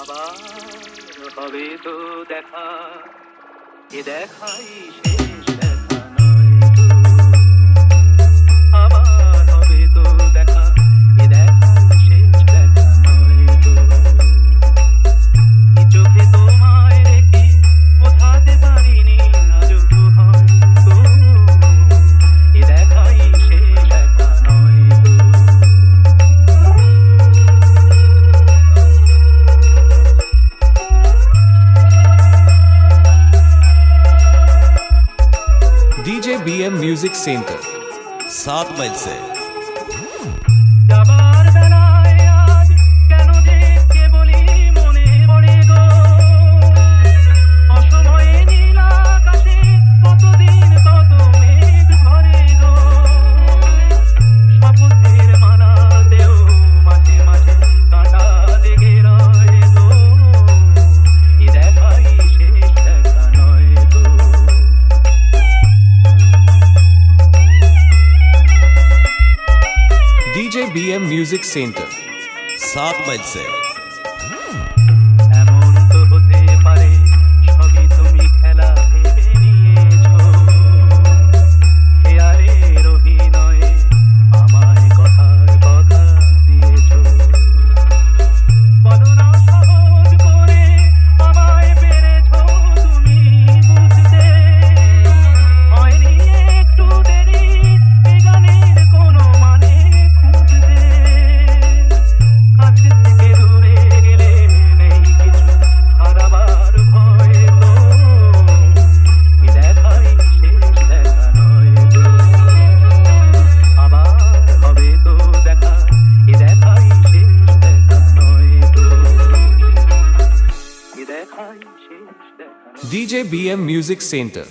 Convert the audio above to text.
আবার হবে তো দেখা, এ দেখাই শেষ দেখা নয় তো। আবার হবে তো দেখা, এ দেখাই শেষ দেখা নয় তো। কি চোখে তোমায় রেখে বোঝাতে পারিনি আজও হয়তো, এ দেখাই শেষ দেখা নয় তো। DJ BM Music Center 7 mile से যাবার বেলায় আজ কেন যে কেবলই মনে পড়ে গো, অসময়ে নীল আকাশে কতদিন কত মেঘ ভরে গো। শপথের মালাতেও মাঝে মাঝে কাঁটা লেগে রয় গো, এ দেখাই শেষ দেখা নয় তো। DJ BM Music Center 7 mile से এমন তো হতে পারে সবই তুমি খেলা ভেবে নিয়েছো, খেয়ালের অভিনয়ে আমায় কথায় কথা দিয়েছো। বলো না সহজ করে আমায় পেরেছো তুমি বুঝতে, হয়নি একটু দেরি এ গানের কোনো মানে খুঁজতে। কাছে থেকে দূরে গেলে নেই কিছু হারাবার ভয় তো, এ দেখাই শেষ দেখা নয় তো। আবার হবে তো দেখা, এ দেখাই শেষ দেখা নয় তো। এ দেখাই শেষ দেখা নয়। DJ BM Music Center